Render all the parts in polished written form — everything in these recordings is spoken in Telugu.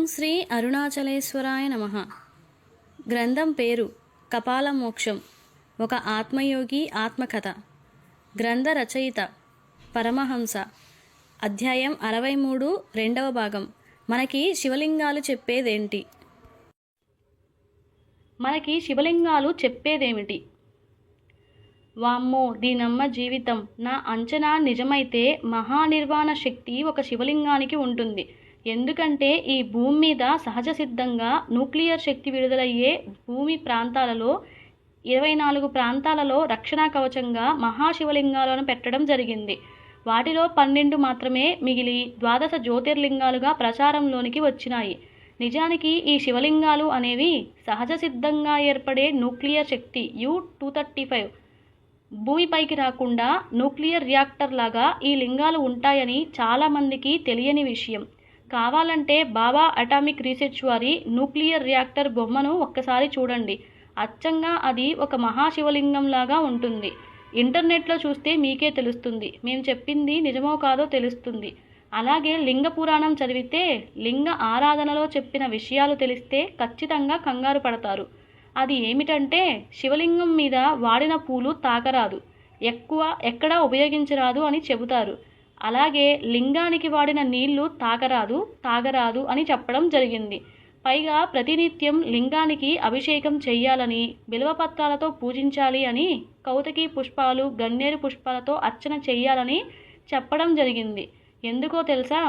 ఓం శ్రీ అరుణాచలేశ్వరాయ నమః. గ్రంథం పేరు కపాలమోక్షం. ఒక ఆత్మయోగి ఆత్మకథ. గ్రంథ రచయిత పరమహంస. అధ్యాయం 63, 2వ భాగం. మనకి శివలింగాలు చెప్పేదేమిటి? వామ్మో, దీనమ్మ జీవితం. నా అంచనా నిజమైతే మహానిర్వాణ శక్తి ఒక శివలింగానికి ఉంటుంది. ఎందుకంటే ఈ భూమి మీద సహజ సిద్ధంగా న్యూక్లియర్ శక్తి విడుదలయ్యే భూమి ప్రాంతాలలో 24 ప్రాంతాలలో రక్షణ కవచంగా మహాశివలింగాలను పెట్టడం జరిగింది. వాటిలో 12 మాత్రమే మిగిలి 12 జ్యోతిర్లింగాలుగా ప్రచారంలోనికి వచ్చినాయి. నిజానికి ఈ శివలింగాలు అనేవి సహజ సిద్ధంగా ఏర్పడే న్యూక్లియర్ శక్తి U-235 భూమిపైకి రాకుండా న్యూక్లియర్ రియాక్టర్ లాగా ఈ లింగాలు ఉంటాయని చాలామందికి తెలియని విషయం. కావాలంటే బాబా అటామిక్ రీసెర్చ్ వారి న్యూక్లియర్ రియాక్టర్ బొమ్మను ఒక్కసారి చూడండి. అచ్చంగా అది ఒక మహాశివలింగం లాగా ఉంటుంది. ఇంటర్నెట్లో చూస్తే మీకే తెలుస్తుంది. మేము చెప్పింది నిజమో కాదో తెలుస్తుంది. అలాగే లింగ పురాణం చదివితే లింగ ఆరాధనలో చెప్పిన విషయాలు తెలిస్తే ఖచ్చితంగా కంగారు పడతారు. అది ఏమిటంటే శివలింగం మీద వాడిన పూలు తాకరాదు, ఎక్కడా ఉపయోగించరాదు అని చెబుతారు. అలాగే లింగానికి వాడిన నీళ్లు తాగరాదు అని చెప్పడం జరిగింది. పైగా ప్రతినిత్యం లింగానికి అభిషేకం చెయ్యాలని, బిల్వపత్రాలతో పూజించాలి అని, కౌతకి పుష్పాలు, గన్నేరు పుష్పాలతో అర్చన చెయ్యాలని చెప్పడం జరిగింది. ఎందుకో తెలుసా?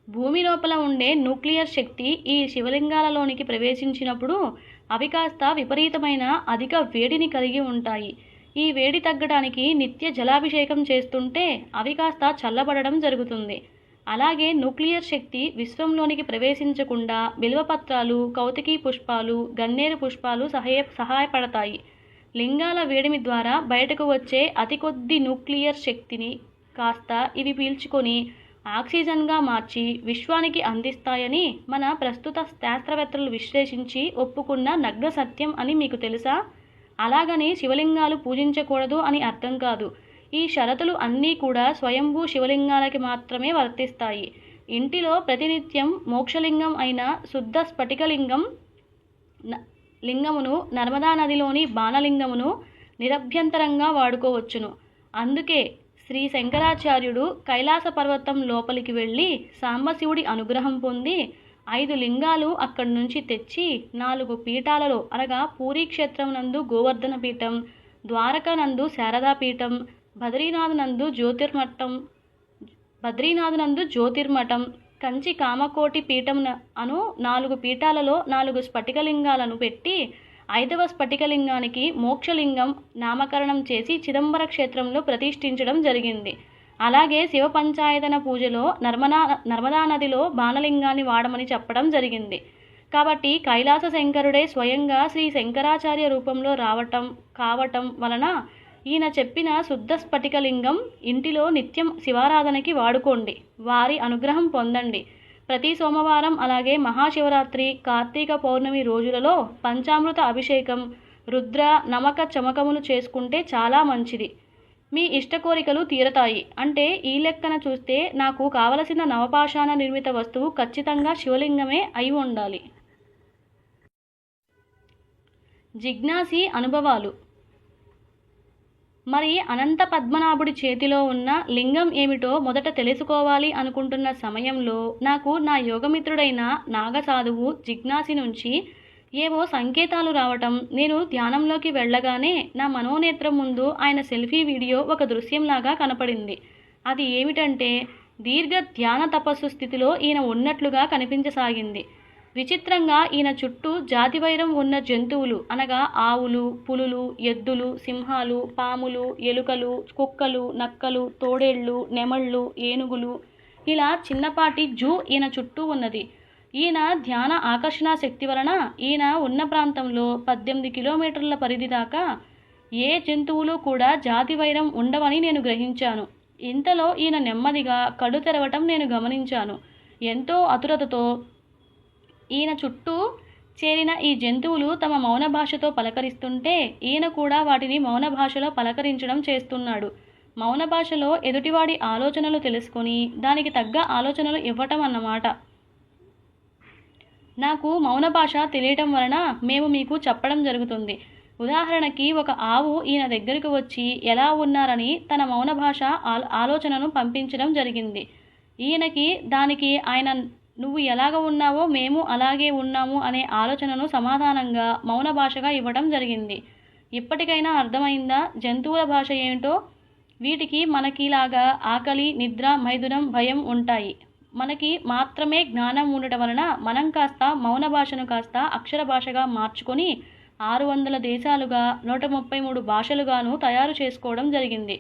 భూమి లోపల ఉండే న్యూక్లియర్ శక్తి ఈ శివలింగాలలోనికి ప్రవేశించినప్పుడు అవి కాస్త విపరీతమైన అధిక వేడిని కలిగి ఉంటాయి. ఈ వేడి తగ్గడానికి నిత్య జలాభిషేకం చేస్తుంటే అవి కాస్త చల్లబడడం జరుగుతుంది. అలాగే న్యూక్లియర్ శక్తి విశ్వంలోనికి ప్రవేశించకుండా బిల్వపత్రాలు, కౌతకి పుష్పాలు, గన్నేరు పుష్పాలు సహాయపడతాయి. లింగాల వేడిమి ద్వారా బయటకు వచ్చే అతి కొద్ది న్యూక్లియర్ శక్తిని కాస్త ఇవి పీల్చుకొని ఆక్సిజన్గా మార్చి విశ్వానికి అందిస్తాయని మన ప్రస్తుత శాస్త్రవేత్తలు విశ్లేషించి ఒప్పుకున్న నగ్న సత్యం అని మీకు తెలుసా? అలాగని శివలింగాలు పూజించకూడదు అని అర్థం కాదు. ఈ షరతులు అన్నీ కూడా స్వయంభూ శివలింగాలకి మాత్రమే వర్తిస్తాయి. ఇంటిలో ప్రతినిత్యం మోక్షలింగం అయిన శుద్ధ లింగమును, నర్మదా నదిలోని బాణలింగమును నిరభ్యంతరంగా వాడుకోవచ్చును. అందుకే శ్రీ శంకరాచార్యుడు కైలాస పర్వతం లోపలికి వెళ్ళి సాంబశివుడి అనుగ్రహం పొంది 5 లింగాలు అక్కడి నుంచి తెచ్చి 4 పీఠాలలో అనగా పూరీ క్షేత్రం నందు గోవర్ధన పీఠం, ద్వారకా నందు శారదా పీఠం, బద్రీనాథ్ నందు జ్యోతిర్మఠం, కంచి కామకోటి పీఠం అను 4 పీఠాలలో 4 స్ఫటికలింగాలను పెట్టి 5వ స్ఫటికలింగానికి మోక్షలింగం నామకరణం చేసి చిదంబర క్షేత్రంలో ప్రతిష్ఠించడం జరిగింది. అలాగే శివ పంచాయతన పూజలో నర్మదా నదిలో బాణలింగాన్ని వాడమని చెప్పడం జరిగింది. కాబట్టి కైలాస శంకరుడే స్వయంగా శ్రీ శంకరాచార్య రూపంలో కావటం వలన ఈయన చెప్పిన శుద్ధ స్ఫటికలింగం ఇంటిలో నిత్యం శివారాధనకి వాడుకోండి. వారి అనుగ్రహం పొందండి. ప్రతి సోమవారం అలాగే మహాశివరాత్రి, కార్తీక పౌర్ణమి రోజులలో పంచామృత అభిషేకం, రుద్ర నమక చమకములు చేసుకుంటే చాలా మంచిది. మీ ఇష్ట కోరికలు తీరతాయి. అంటే ఈ లెక్కన చూస్తే నాకు కావలసిన నవపాషాణ నిర్మిత వస్తువు ఖచ్చితంగా శివలింగమే అయి ఉండాలి. జిజ్ఞాసి అనుభవాలు. మరి అనంత పద్మనాభుడి చేతిలో ఉన్న లింగం ఏమిటో మొదట తెలుసుకోవాలి అనుకుంటున్న సమయంలో నాకు నా యోగమిత్రుడైన నాగసాధువు జిజ్ఞాసి నుంచి ఏవో సంకేతాలు రావటం, నేను ధ్యానంలోకి వెళ్ళగానే నా మనోనేత్రం ముందు ఆయన సెల్ఫీ వీడియో ఒక దృశ్యంలాగా కనపడింది. అది ఏమిటంటే దీర్ఘ ధ్యాన తపస్సు స్థితిలో ఈయన ఉన్నట్లుగా కనిపించసాగింది. విచిత్రంగా ఈయన చుట్టూ జాతివైరం ఉన్న జంతువులు అనగా ఆవులు, పులులు, ఎద్దులు, సింహాలు, పాములు, ఎలుకలు, కుక్కలు, నక్కలు, తోడేళ్లు, నెమళ్ళు, ఏనుగులు ఇలా చిన్నపాటి జూ ఈయన చుట్టూ ఉన్నది. ఈయన ధ్యాన ఆకర్షణ శక్తి వలన ఈయన ఉన్న ప్రాంతంలో 18 కిలోమీటర్ల పరిధి దాకా ఏ జంతువులు కూడా జాతివైరం ఉండవని నేను గ్రహించాను. ఇంతలో ఈయన నెమ్మదిగా కళ్ళు తెరవటం నేను గమనించాను. ఎంతో ఆతురతతో ఈయన చుట్టూ చేరిన ఈ జంతువులు తమ మౌన భాషతో పలకరిస్తుంటే ఈయన కూడా వాటిని మౌన భాషలో పలకరించడం చేస్తున్నాడు. మౌన భాషలో ఎదుటివాడి ఆలోచనలు తెలుసుకొని దానికి తగ్గ ఆలోచనలు ఇవ్వటం అన్నమాట. నాకు మౌన భాష తెలియటం వలన మేము మీకు చెప్పడం జరుగుతుంది. ఉదాహరణకి ఒక ఆవు ఈయన దగ్గరకు వచ్చి ఎలా ఉన్నారని తన మౌన భాష ఆలోచనను పంపించడం జరిగింది. ఈయనకి దానికి ఆయన నువ్వు ఎలాగ ఉన్నావో మేము అలాగే ఉన్నాము అనే ఆలోచనను సమాధానంగా మౌన భాషగా ఇవ్వడం జరిగింది. ఇప్పటికైనా అర్థమైందా జంతువుల భాష ఏమిటో? వీటికి మనకిలాగా ఆకలి, నిద్ర, మైథునం, భయం ఉంటాయి. మనకి మాత్రమే జ్ఞానం ఉండటం వలన మనం కాస్త మౌన భాషను కాస్త అక్షర భాషగా మార్చుకొని 600 దేశాలుగా 133 భాషలుగాను తయారు చేసుకోవడం జరిగింది.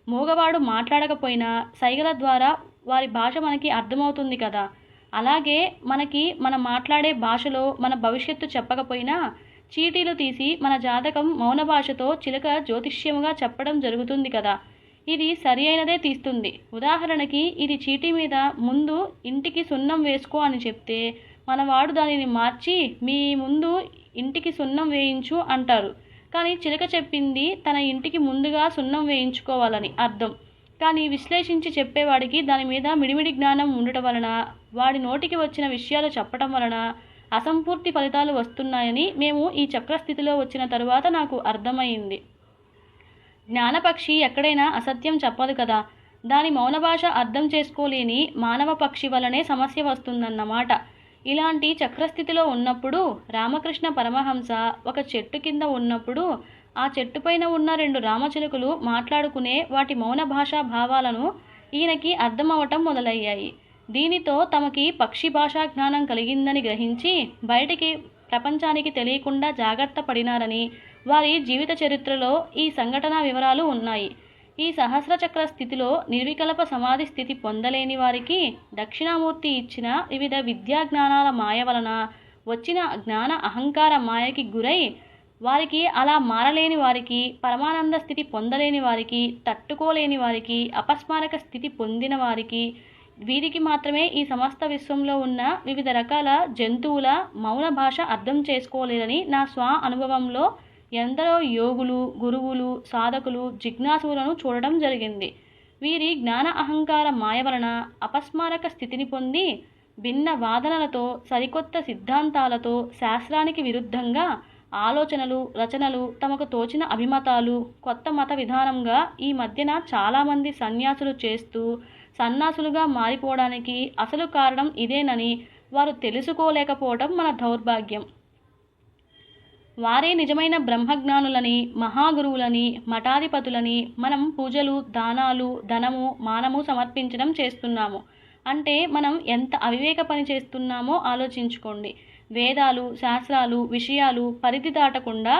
మూగవాడు మాట్లాడకపోయినా సైగల ద్వారా వారి భాష మనకి అర్థమవుతుంది కదా. అలాగే మనం మాట్లాడే భాషలో మన భవిష్యత్తు చెప్పకపోయినా చీటీలు తీసి మన జాతకం మౌన భాషతో చిలక జ్యోతిష్యముగా చెప్పడం జరుగుతుంది కదా. ఇది సరి అయినదే తీస్తుంది. ఉదాహరణకి ఇది చీటీ మీద ముందు ఇంటికి సున్నం వేసుకో అని చెప్తే మనవాడు దానిని మార్చి మీ ముందు ఇంటికి సున్నం వేయించు అంటారు. కానీ చిలక చెప్పింది తన ఇంటికి ముందుగా సున్నం వేయించుకోవాలని అర్థం. కానీ విశ్లేషించి చెప్పేవాడికి దాని మీద మిడిమిడి జ్ఞానం ఉండటం వలన వాడి నోటికి వచ్చిన విషయాలు చెప్పటం వలన అసంపూర్తి ఫలితాలు వస్తున్నాయని మేము ఈ చక్రస్థితిలో వచ్చిన తరువాత నాకు అర్థమైంది. జ్ఞానపక్షి ఎక్కడైనా అసత్యం చెప్పదు కదా. దాని మౌన భాష అర్థం చేసుకోలేని మానవ పక్షి వలనే సమస్య వస్తుందన్నమాట. ఇలాంటి చక్రస్థితిలో ఉన్నప్పుడు రామకృష్ణ పరమహంస ఒక చెట్టు కింద ఉన్నప్పుడు ఆ చెట్టుపైన ఉన్న 2 రామచిలుకలు మాట్లాడుకునే వాటి మౌన భాషా భావాలను ఈయనకి అర్థమవటం మొదలయ్యాయి. దీనితో తమకి పక్షి భాషా జ్ఞానం కలిగిందని గ్రహించి బయటికి ప్రపంచానికి తెలియకుండా జాగ్రత్త పడినారని వారి జీవిత చరిత్రలో ఈ సంఘటన వివరాలు ఉన్నాయి. ఈ సహస్రచక్ర స్థితిలో నిర్వికల్ప సమాధి స్థితి పొందలేని వారికి దక్షిణామూర్తి ఇచ్చిన వివిధ విద్యా జ్ఞానాల మాయ వలన వచ్చిన జ్ఞాన అహంకార మాయకి గురై వారికి అలా మారలేని వారికి, పరమానంద స్థితి పొందలేని వారికి, తట్టుకోలేని వారికి, అపస్మారక స్థితి పొందిన వారికి, వీరికి మాత్రమే ఈ సమస్త విశ్వంలో ఉన్న వివిధ రకాల జంతువుల మౌన భాష అర్థం చేసుకోలేరని నా స్వ అనుభవంలో ఎందరో యోగులు, గురువులు, సాధకులు, జిజ్ఞాసులను చూడడం జరిగింది. వీరి జ్ఞాన అహంకార మాయ వలన అపస్మారక స్థితిని పొంది భిన్న వాదనలతో, సరికొత్త సిద్ధాంతాలతో, శాస్త్రానికి విరుద్ధంగా ఆలోచనలు, రచనలు, తమకు తోచిన అభిమతాలు కొత్త మత విధానంగా ఈ మధ్యన చాలామంది సన్యాసులు చేస్తూ సన్నాసులుగా మారిపోవడానికి అసలు కారణం ఇదేనని వారు తెలుసుకోలేకపోవడం మన దౌర్భాగ్యం. వారే నిజమైన బ్రహ్మజ్ఞానులని, మహాగురువులని, మఠాధిపతులని మనం పూజలు, దానాలు, ధనము, మానము సమర్పించడం చేస్తున్నాము. అంటే మనం ఎంత అవివేక పని చేస్తున్నామో ఆలోచించుకోండి. వేదాలు, శాస్త్రాలు, విషయాలు పరిధి దాటకుండా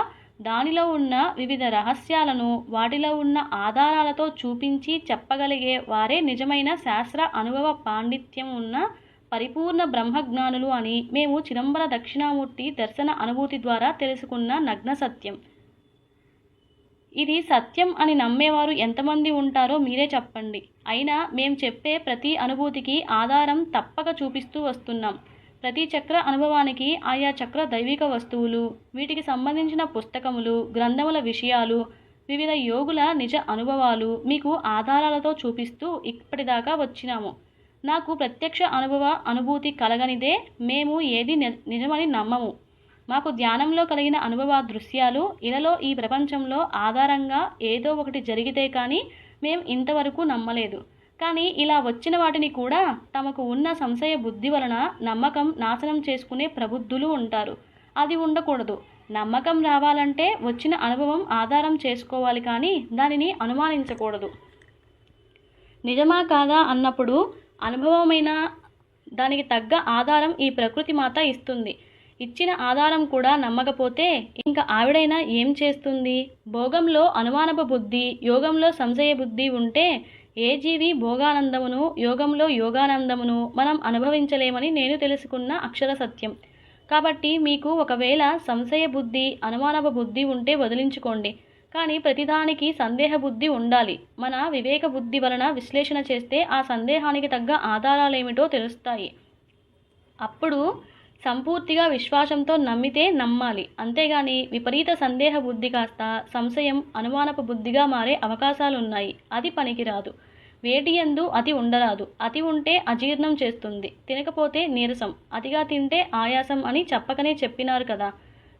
దానిలో ఉన్న వివిధ రహస్యాలను వాటిలో ఉన్న ఆధారాలతో చూపించి చెప్పగలిగే వారే నిజమైన శాస్త్ర అనుభవ పాండిత్యం ఉన్న పరిపూర్ణ బ్రహ్మజ్ఞానులు అని మేము చిదంబర దక్షిణామూర్తి దర్శన అనుభూతి ద్వారా తెలుసుకున్న నగ్న సత్యం. ఇది సత్యం అని నమ్మేవారు ఎంతమంది ఉంటారో మీరే చెప్పండి. అయినా మేము చెప్పే ప్రతి అనుభూతికి ఆధారం తప్పక చూపిస్తూ వస్తున్నాం. ప్రతి చక్ర అనుభవానికి ఆయా చక్ర దైవిక వస్తువులు, వీటికి సంబంధించిన పుస్తకములు, గ్రంథముల విషయాలు, వివిధ యోగుల నిజ అనుభవాలు మీకు ఆధారాలతో చూపిస్తూ ఇప్పటిదాకా వచ్చినాము. నాకు ప్రత్యక్ష అనుభూతి కలగనిదే మేము ఏది నిజమని నమ్మము. మాకు ధ్యానంలో కలిగిన అనుభవ దృశ్యాలు ఇలలో ఈ ప్రపంచంలో ఆధారంగా ఏదో ఒకటి జరిగితే కానీ మేము ఇంతవరకు నమ్మలేదు. కానీ ఇలా వచ్చిన వాటిని కూడా తమకు ఉన్న సంశయ బుద్ధి వలన నమ్మకం నాశనం చేసుకునే ప్రబుద్ధులు ఉంటారు. అది ఉండకూడదు. నమ్మకం రావాలంటే వచ్చిన అనుభవం ఆధారం చేసుకోవాలి, కానీ దానిని అనుమానించకూడదు. నిజమా కాదా అన్నప్పుడు అనుభవమైన దానికి తగ్గ ఆధారం ఈ ప్రకృతి మాత ఇస్తుంది. ఇచ్చిన ఆధారం కూడా నమ్మకపోతే ఇంకా ఆవిడైనా ఏం చేస్తుంది? భోగంలో అనుమానపు బుద్ధి, యోగంలో సంశయ బుద్ధి ఉంటే ఏ జీవి భోగానందమును, యోగంలో యోగానందమును మనం అనుభవించలేమని నేను తెలుసుకున్న అక్షర సత్యం. కాబట్టి మీకు ఒకవేళ సంశయ బుద్ధి, అనుమానపు బుద్ధి ఉంటే వదిలించుకోండి. కానీ ప్రతిదానికి సందేహ బుద్ధి ఉండాలి. మన వివేక బుద్ధి వలన విశ్లేషణ చేస్తే ఆ సందేహానికి తగ్గ ఆధారాలేమిటో తెలుస్తాయి. అప్పుడు సంపూర్తిగా విశ్వాసంతో నమ్మితే నమ్మాలి. అంతేగాని విపరీత సందేహ బుద్ధి కాస్త సంశయం, అనుమానపు బుద్ధిగా మారే అవకాశాలున్నాయి. అది పనికిరాదు. వేటి యందు అతి ఉండరాదు. అతి ఉంటే అజీర్ణం చేస్తుంది, తినకపోతే నీరసం, అతిగా తింటే ఆయాసం అని చెప్పకనే చెప్పినారు కదా.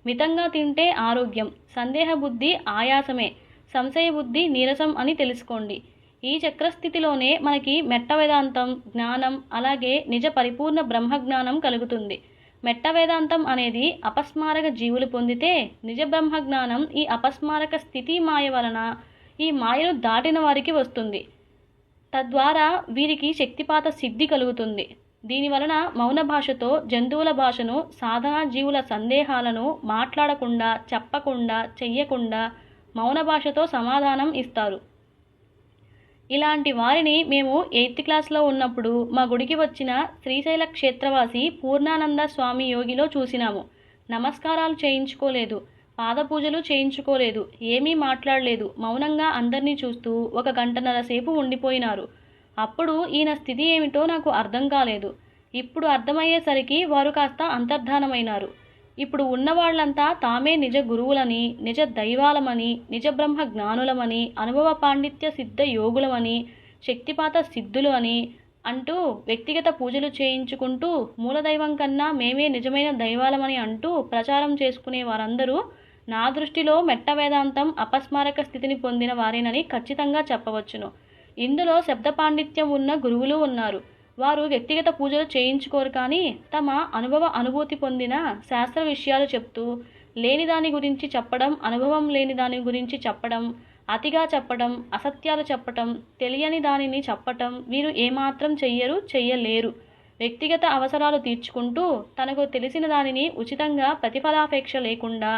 మితంగా తింటే ఆరోగ్యం, సందేహ బుద్ధి ఆయాసమే, సంశయ బుద్ధి నీరసం అని తెలుసుకోండి. ఈ చక్రస్థితిలోనే మనకి మెట్ట వేదాంతం జ్ఞానం, అలాగే నిజ పరిపూర్ణ బ్రహ్మజ్ఞానం కలుగుతుంది. మెట్ట వేదాంతం అనేది అపస్మారక జీవులు పొందితే, నిజ బ్రహ్మజ్ఞానం ఈ అపస్మారక స్థితి మాయ వలన ఈ మాయను దాటిన వారికి వస్తుంది. తద్వారా వీరికి శక్తిపాత సిద్ధి కలుగుతుంది. దీనివలన మౌన భాషతో జంతువుల భాషను, సాధనా జీవుల సందేహాలను మాట్లాడకుండా, చెప్పకుండా, చెయ్యకుండా మౌన భాషతో సమాధానం ఇస్తారు. ఇలాంటి వారిని మేము 8th క్లాస్లో ఉన్నప్పుడు మా గుడికి వచ్చిన శ్రీశైల క్షేత్రవాసి పూర్ణానంద స్వామి యోగిలో చూసినాము. నమస్కారాలు చేయించుకోలేదు, పాదపూజలు చేయించుకోలేదు, ఏమీ మాట్లాడలేదు, మౌనంగా అందరినీ చూస్తూ 1 గంటన్నర సేపు ఉండిపోయినారు. అప్పుడు ఈయన స్థితి ఏమిటో నాకు అర్థం కాలేదు. ఇప్పుడు అర్థమయ్యేసరికి వారు కాస్త అంతర్ధానమైనారు. ఇప్పుడు ఉన్నవాళ్లంతా తామే నిజ గురువులని, నిజ దైవాలమని, నిజ బ్రహ్మ జ్ఞానులమని, అనుభవ పాండిత్య సిద్ధ యోగులమని, శక్తిపాత సిద్ధులు అని అంటూ వ్యక్తిగత పూజలు చేయించుకుంటూ మూలదైవం కన్నా మేమే నిజమైన దైవాలమని అంటూ ప్రచారం చేసుకునే వారందరూ నా దృష్టిలో మెట్ట వేదాంతం అపస్మారక స్థితిని పొందిన వారేనని ఖచ్చితంగా చెప్పవచ్చును. ఇందులో శబ్ద పాండిత్యం ఉన్న గురువులు ఉన్నారు. వారు వ్యక్తిగత పూజలు చేయించుకోరు, కానీ తమ అనుభూతి పొందిన శాస్త్ర విషయాలు చెప్తూ లేని దాని గురించి చెప్పడం, అనుభవం లేని దాని గురించి చెప్పడం, అతిగా చెప్పడం, అసత్యాలు చెప్పటం, తెలియని దానిని చెప్పటం వీరు ఏమాత్రం చెయ్యలేరు. వ్యక్తిగత అవసరాలు తీర్చుకుంటూ తనకు తెలిసిన దానిని ఉచితంగా ప్రతిఫలాపేక్ష లేకుండా,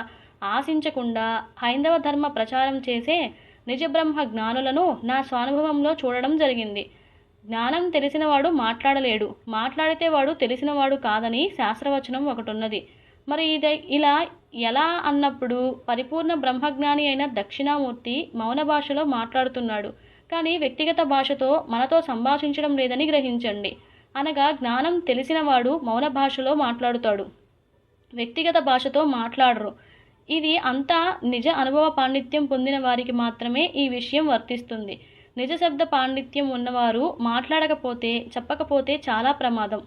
ఆశించకుండా హైందవ ధర్మ ప్రచారం చేసే నిజబ్రహ్మ జ్ఞానులను నా స్వానుభవంలో చూడడం జరిగింది. జ్ఞానం తెలిసినవాడు మాట్లాడలేడు, మాట్లాడితే వాడు తెలిసినవాడు కాదని శాస్త్రవచనం ఒకటున్నది. మరి ఇలా ఎలా అన్నప్పుడు పరిపూర్ణ బ్రహ్మజ్ఞాని అయిన దక్షిణామూర్తి మౌన భాషలో మాట్లాడుతున్నాడు, కానీ వ్యక్తిగత భాషతో మనతో సంభాషించడం లేదని గ్రహించండి. అనగా జ్ఞానం తెలిసినవాడు మౌన భాషలో మాట్లాడుతాడు, వ్యక్తిగత భాషతో మాట్లాడరు. ఇది అంతా నిజ అనుభవ పాండిత్యం పొందిన వారికి మాత్రమే ఈ విషయం వర్తిస్తుంది. నిజ శబ్ద పాండిత్యం ఉన్నవారు మాట్లాడకపోతే, చెప్పకపోతే చాలా ప్రమాదం.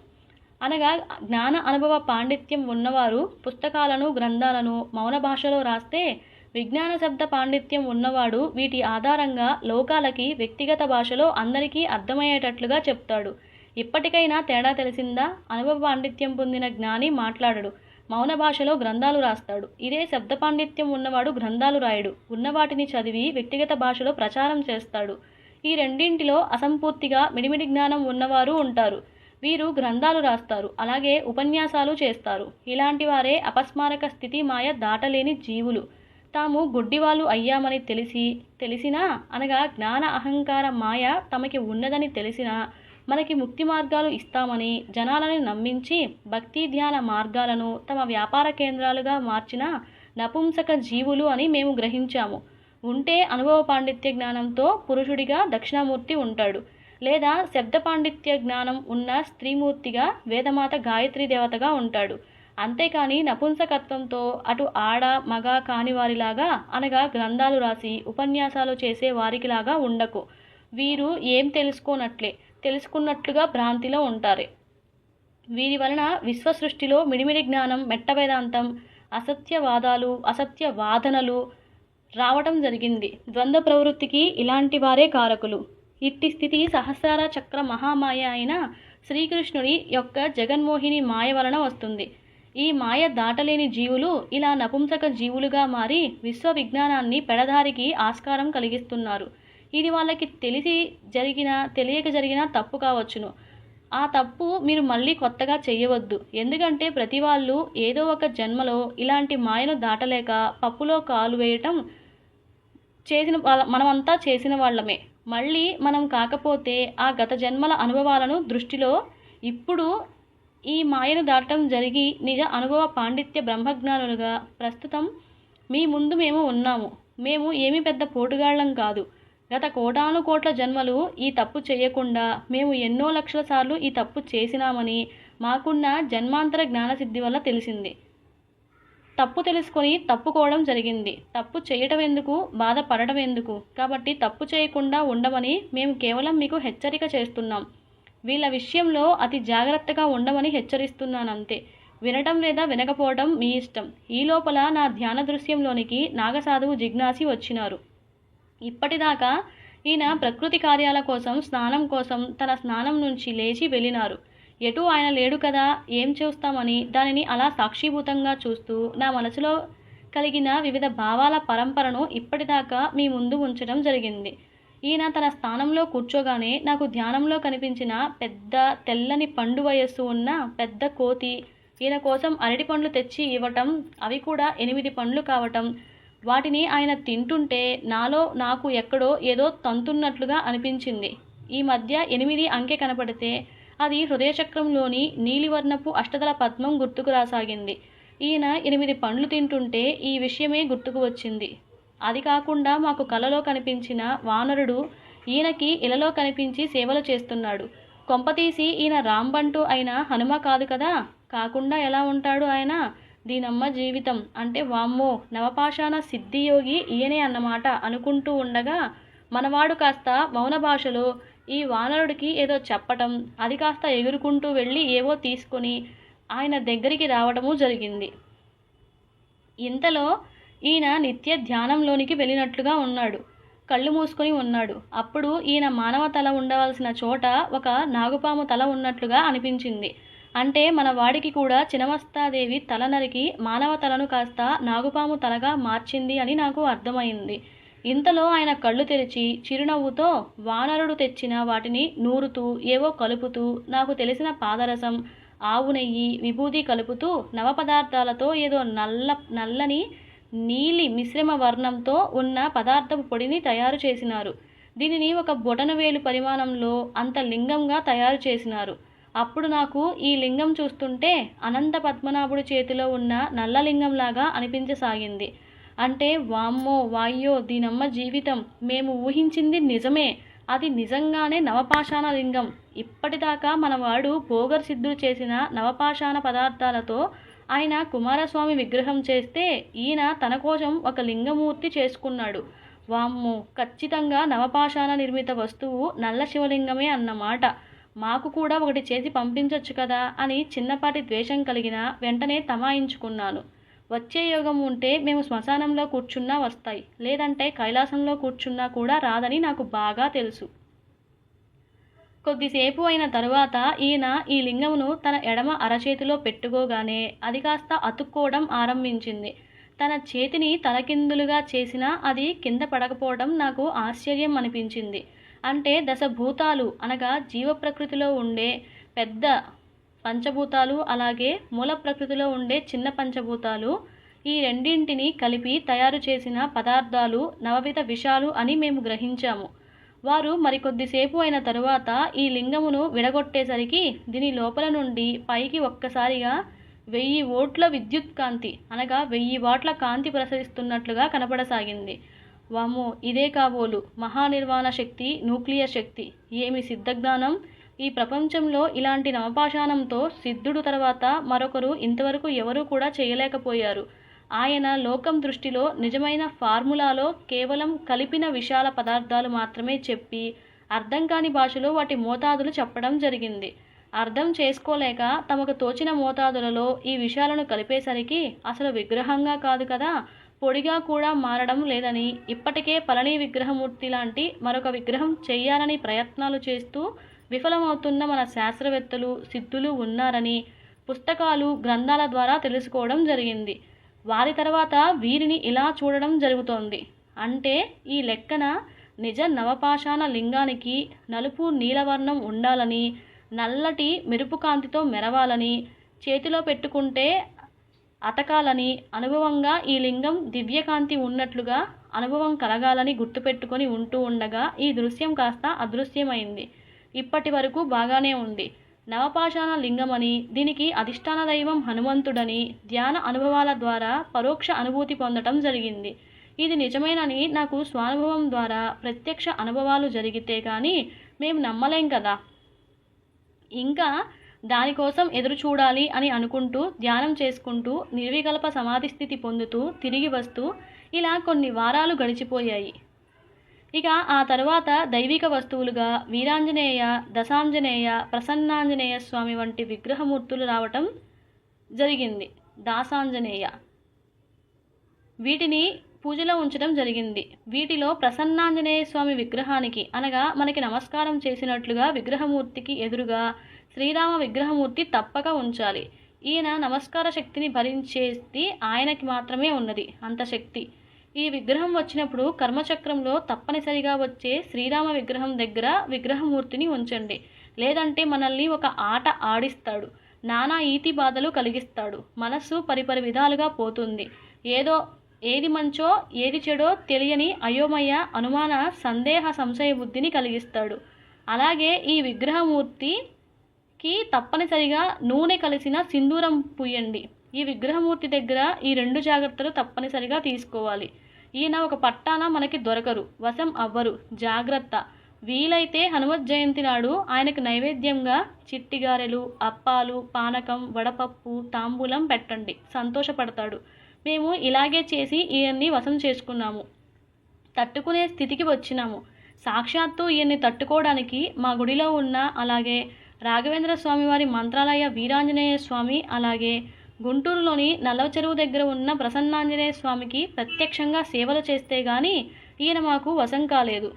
అనగా జ్ఞాన అనుభవ పాండిత్యం ఉన్నవారు పుస్తకాలను, గ్రంథాలను మౌన భాషలో రాస్తే, విజ్ఞాన శబ్ద పాండిత్యం ఉన్నవాడు వీటి ఆధారంగా లోకాలకి వ్యక్తిగత భాషలో అందరికీ అర్థమయ్యేటట్లుగా చెప్తాడు. ఇప్పటికైనా తేడా తెలిసిందా? అనుభవ పాండిత్యం పొందిన జ్ఞాని మాట్లాడడు, మౌన భాషలో గ్రంథాలు రాస్తాడు. ఇదే శబ్ద పాండిత్యం ఉన్నవాడు గ్రంథాలు రాయడు, ఉన్నవాటిని చదివి వ్యక్తిగత భాషలో ప్రచారం చేస్తాడు. ఈ రెండింటిలో అసంపూర్తిగా మిడిమిడి జ్ఞానం ఉన్నవారు ఉంటారు. వీరు గ్రంథాలు రాస్తారు, అలాగే ఉపన్యాసాలు చేస్తారు. ఇలాంటి వారే అపస్మారక స్థితి మాయ దాటలేని జీవులు. తాము గుడ్డివాళ్ళు అయ్యామని తెలిసినా, అనగా జ్ఞాన అహంకార మాయ తమకి ఉన్నదని తెలిసినా, మనకి ముక్తి మార్గాలు ఇస్తామని జనాలను నమ్మించి భక్తి ధ్యాన మార్గాలను తమ వ్యాపార కేంద్రాలుగా మార్చిన నపుంసక జీవులు అని మేము గ్రహించాము. ఉంటే అనుభవ పాండిత్య జ్ఞానంతో పురుషుడిగా దక్షిణామూర్తి ఉంటాడు, లేదా శబ్ద పాండిత్య జ్ఞానం ఉన్న స్త్రీమూర్తిగా వేదమాత గాయత్రీ దేవతగా ఉంటాడు. అంతేకాని నపుంసకత్వంతో అటు ఆడ మగ కాని వారిలాగా, అనగా గ్రంథాలు రాసి ఉపన్యాసాలు చేసే వారికిలాగా ఉండకు. వీరు ఏం తెలుసుకున్నట్లుగా భ్రాంతిలో ఉంటారు. వీరి వలన విశ్వ సృష్టిలో మిడిమిడి జ్ఞానం, మెట్ట వేదాంతం, అసత్యవాదాలు, అసత్య వాదనలు రావటం జరిగింది. ద్వంద్వ ప్రవృత్తికి ఇలాంటి వారే కారకులు. ఇట్టి స్థితి సహస్రార చక్ర మహామాయ అయిన శ్రీకృష్ణుడి యొక్క జగన్మోహిని మాయ వలన వస్తుంది. ఈ మాయ దాటలేని జీవులు ఇలా నపుంసక జీవులుగా మారి విశ్వ విజ్ఞానాన్ని పెడదారికి ఆస్కారం కలిగిస్తున్నారు. ఇది వాళ్ళకి తెలియక జరిగిన తప్పు కావచ్చును. ఆ తప్పు మీరు మళ్ళీ కొత్తగా చెయ్యవద్దు. ఎందుకంటే ప్రతి వాళ్ళు ఏదో ఒక జన్మలో ఇలాంటి మాయను దాటలేక పప్పులో కాలు వేయటం మనమంతా చేసిన వాళ్ళమే. మళ్ళీ మనం కాకపోతే ఆ గత జన్మల అనుభవాలను దృష్టిలో ఇప్పుడు ఈ మాయను దాటం జరిగి నిజ అనుభవ పాండిత్య బ్రహ్మజ్ఞానులుగా ప్రస్తుతం మీ ముందు మేము ఉన్నాము. మేము ఏమీ పెద్ద పోటుగాళ్ళం కాదు. గత కోటాను కోట్ల జన్మలు ఈ తప్పు చేయకుండా మేము ఎన్నో లక్షల సార్లు ఈ తప్పు చేసినామని మాకున్న జన్మాంతర జ్ఞానసిద్ధి వల్ల తెలిసింది. తప్పు తెలుసుకొని తప్పుకోవడం జరిగింది. తప్పు చేయటం ఎందుకు, బాధపడటం ఎందుకు? కాబట్టి తప్పు చేయకుండా ఉండమని మేము కేవలం మీకు హెచ్చరిక చేస్తున్నాం. వీళ్ళ విషయంలో అతి జాగ్రత్తగా ఉండమని హెచ్చరిస్తున్నానంతే. వినటం లేదా వినకపోవడం మీ ఇష్టం. ఈ లోపల నా ధ్యాన దృశ్యంలోనికి నాగసాధువు జిజ్ఞాసి వచ్చినారు. ఇప్పటిదాకా ఈయన ప్రకృతి కార్యాల కోసం, స్నానం కోసం తన స్నానం నుంచి లేచి వెళ్ళినారు. ఎటూ ఆయన లేడు కదా, ఏం చూస్తామని దానిని అలా సాక్షిభూతంగా చూస్తూ నా మనసులో కలిగిన వివిధ భావాల పరంపరను ఇప్పటిదాకా మీ ముందు ఉంచడం జరిగింది. ఈయన తన స్థానంలో కూర్చోగానే నాకు ధ్యానంలో కనిపించిన పెద్ద తెల్లని పండు వయస్సు ఉన్న పెద్ద కోతి ఈయన కోసం అరటి పండ్లు తెచ్చి ఇవ్వటం, అవి కూడా 8 పండ్లు కావటం, వాటిని ఆయన తింటుంటే నాలో నాకు ఎక్కడో ఏదో తంతున్నట్లుగా అనిపించింది. ఈ మధ్య 8 అంకె కనపడితే అది హృదయచక్రంలోని నీలివర్ణపు అష్టదళ పద్మం గుర్తుకు రాసాగింది. ఈయన 8 పండ్లు తింటుంటే ఈ విషయమే గుర్తుకు వచ్చింది. అది కాకుండా మాకు కలలో కనిపించిన వానరుడు ఈయనకి ఇలలో కనిపించి సేవలు చేస్తున్నాడు. కొంపతీసి ఈయన రాంబంటూ అయిన హనుమ కాదు కదా? కాకుండా ఎలా ఉంటాడు ఆయన? దీనమ్మ జీవితం అంటే వామ్మో, నవపాషాణ సిద్ధియోగి ఈయనే అన్నమాట అనుకుంటూ ఉండగా మనవాడు కాస్త మౌన భాషలో ఈ వానరుడికి ఏదో చెప్పటం, అది కాస్త ఎగురుకుంటూ వెళ్ళి ఏవో తీసుకొని ఆయన దగ్గరికి రావటము జరిగింది. ఇంతలో ఈయన నిత్య ధ్యానంలోనికి వెళ్ళినట్లుగా ఉన్నాడు. కళ్ళు మూసుకొని ఉన్నాడు. అప్పుడు ఈయన మానవ తల ఉండవలసిన చోట ఒక నాగుపాము తల ఉన్నట్లుగా అనిపించింది. అంటే మన వాడికి కూడా చినమస్తాదేవి తల నరికి మానవ తలను కాస్త నాగుపాము తలగా మార్చింది అని నాకు అర్థమైంది. ఇంతలో ఆయన కళ్ళు తెరిచి చిరునవ్వుతో వానరుడు తెచ్చిన వాటిని నూరుతూ ఏవో కలుపుతూ నాకు తెలిసిన పాదరసం, ఆవు నెయ్యి, విభూది కలుపుతూ నవపదార్థాలతో ఏదో నల్లని నీలి మిశ్రమ వర్ణంతో ఉన్న పదార్థపు పొడిని తయారు చేసినారు. దీనిని ఒక బొటనవేలు పరిమాణంలో అంత లింగంగా తయారు చేసినారు. అప్పుడు నాకు ఈ లింగం చూస్తుంటే అనంత పద్మనాభుడి చేతిలో ఉన్న నల్లలింగంలాగా అనిపించసాగింది. అంటే వామ్మో వాయ్యో, దీనమ్మ జీవితం, మేము ఊహించింది నిజమే, అది నిజంగానే నవపాషాణ లింగం. ఇప్పటిదాకా మనవాడు భోగర్ సిద్ధుడు చేసిన నవపాషాణ పదార్థాలతో ఆయన కుమారస్వామి విగ్రహం చేస్తే ఈయన తన కోసం ఒక లింగమూర్తి చేసుకున్నాడు. వామ్మో, ఖచ్చితంగా నవపాషాణ నిర్మిత వస్తువు నల్ల శివలింగమే అన్నమాట. మాకు కూడా ఒకటి చేసి పంపించొచ్చు కదా అని చిన్నపాటి ద్వేషం కలిగిన వెంటనే తమాయించుకున్నాను. వచ్చే యోగం ఉంటే మేము శ్మశానంలో కూర్చున్నా వస్తాయి, లేదంటే కైలాసంలో కూర్చున్నా కూడా రాదని నాకు బాగా తెలుసు. కొద్దిసేపు అయిన తరువాత ఈయన ఈ లింగమును తన ఎడమ అరచేతిలో పెట్టుకోగానే అది కాస్త అతుక్కోవడం ఆరంభించింది. తన చేతిని తలకిందులుగా చేసినా అది కింద పడకపోవడం నాకు ఆశ్చర్యం అనిపించింది. అంటే దశభూతాలు అనగా జీవ ప్రకృతిలో ఉండే పెద్ద పంచభూతాలు, అలాగే మూల ప్రకృతిలో ఉండే చిన్న పంచభూతాలు, ఈ రెండింటిని కలిపి తయారు చేసిన పదార్థాలు నవవిధ విషాలు అని మేము గ్రహించాము. వారు మరికొద్దిసేపు అయిన తరువాత ఈ లింగమును విడగొట్టేసరికి దీని లోపల నుండి పైకి ఒక్కసారిగా 1000 వోల్ట్ల విద్యుత్ కాంతి అనగా 1000 వాట్ల కాంతి ప్రసరిస్తున్నట్లుగా కనపడసాగింది. వామో, ఇదే కాబోలు మహానిర్వాణ శక్తి, న్యూక్లియర్ శక్తి. ఏమి సిద్ధజ్ఞానం! ఈ ప్రపంచంలో ఇలాంటి నవపాషాణంతో సిద్ధుడు తర్వాత మరొకరు ఇంతవరకు ఎవరూ కూడా చేయలేకపోయారు. ఆయన లోకం దృష్టిలో నిజమైన ఫార్ములాలో కేవలం కలిపిన విషాల పదార్థాలు మాత్రమే చెప్పి అర్థం కాని భాషలో వాటి మోతాదులు చెప్పడం జరిగింది. అర్థం చేసుకోలేక తమకు తోచిన మోతాదులలో ఈ విషయాలను కలిపేసరికి అసలు విగ్రహంగా కాదు కదా, పొడిగా కూడా మారడం లేదని, ఇప్పటికే పళని విగ్రహమూర్తి లాంటి మరొక విగ్రహం చేయాలని ప్రయత్నాలు చేస్తూ విఫలమవుతున్న మన శాస్త్రవేత్తలు, సిద్ధులు ఉన్నారని పుస్తకాలు, గ్రంథాల ద్వారా తెలుసుకోవడం జరిగింది. వారి తర్వాత వీరిని ఇలా చూడడం జరుగుతోంది. అంటే ఈ లెక్కన నిజ నవపాషాణ లింగానికి నలుపు నీలవర్ణం ఉండాలని, నల్లటి మెరుపు కాంతితో మెరవాలని, చేతిలో పెట్టుకుంటే అతకాలని, అనుభవంగా ఈ లింగం దివ్యకాంతి ఉన్నట్లుగా అనుభవం కలగాలని గుర్తుపెట్టుకొని ఉంటూ ఉండగా ఈ దృశ్యం కాస్త అదృశ్యమైంది. ఇప్పటి వరకు బాగానే ఉంది. నవపాషాణ లింగమని, దీనికి అధిష్టాన దైవం హనుమంతుడని ధ్యాన అనుభవాల ద్వారా పరోక్ష అనుభూతి పొందటం జరిగింది. ఇది నిజమేనని నాకు స్వానుభవం ద్వారా ప్రత్యక్ష అనుభవాలు జరిగితే కానీ మేము నమ్మలేం కదా. ఇంకా దానికోసం ఎదురు చూడాలి అని అనుకుంటూ ధ్యానం చేసుకుంటూ నిర్వికల్ప సమాధి స్థితి పొందుతూ తిరిగి వస్తూ ఇలా కొన్ని వారాలు గడిచిపోయాయి. ఇక ఆ తర్వాత దైవిక వస్తువులుగా వీరాంజనేయ, దశాంజనేయ, ప్రసన్నాంజనేయ స్వామి వంటి విగ్రహమూర్తులు రావటం జరిగింది. దాసాంజనేయ వీటిని పూజలో ఉంచడం జరిగింది. వీటిలో ప్రసన్నాంజనేయ స్వామి విగ్రహానికి అనగా మనకి నమస్కారం చేసినట్లుగా విగ్రహమూర్తికి ఎదురుగా శ్రీరామ విగ్రహమూర్తి తప్పక ఉంచాలి. ఈయన నమస్కార శక్తిని భరించేది ఆయనకి మాత్రమే ఉన్నది, అంత శక్తి. ఈ విగ్రహం వచ్చినప్పుడు కర్మచక్రంలో తప్పనిసరిగా వచ్చే శ్రీరామ విగ్రహం దగ్గర విగ్రహమూర్తిని ఉంచండి. లేదంటే మనల్ని ఒక ఆట ఆడిస్తాడు, నానా ఈతి బాధలు కలిగిస్తాడు, మనస్సు పరిపరి విధాలుగా పోతుంది. ఏది మంచో ఏది చెడో తెలియని అయోమయ అనుమాన సందేహ సంశయ బుద్ధిని కలిగిస్తాడు. అలాగే ఈ విగ్రహమూర్తికి తప్పనిసరిగా నూనె కలిసిన సింధూరం పూయండి. ఈ విగ్రహమూర్తి దగ్గర ఈ 2 జాగ్రత్తలు తప్పనిసరిగా తీసుకోవాలి. ఈయన ఒక పట్టాన మనకి దొరకరు, వశం అవ్వరు, జాగ్రత్త. వీలైతే హనుమత్ జయంతి నాడు ఆయనకు నైవేద్యంగా చిట్టిగారెలు, అప్పాలు, పానకం, వడపప్పు, తాంబూలం పెట్టండి, సంతోషపడతాడు. మేము ఇలాగే చేసి ఈయన్ని వశం చేసుకున్నాము, తట్టుకునే స్థితికి వచ్చినాము. సాక్షాత్తు ఈయన్ని తట్టుకోవడానికి మా గుడిలో ఉన్న అలాగే రాఘవేంద్ర స్వామి వారి మంత్రాలయ వీరాంజనేయ స్వామి, అలాగే గుంటూరులోని నల్లవ చెరువు దగ్గర ఉన్న ప్రసన్నాంజనేయ స్వామికి ప్రత్యక్షంగా సేవలు చేస్తే గాని ఈయన మాకు వశం కాలేదు.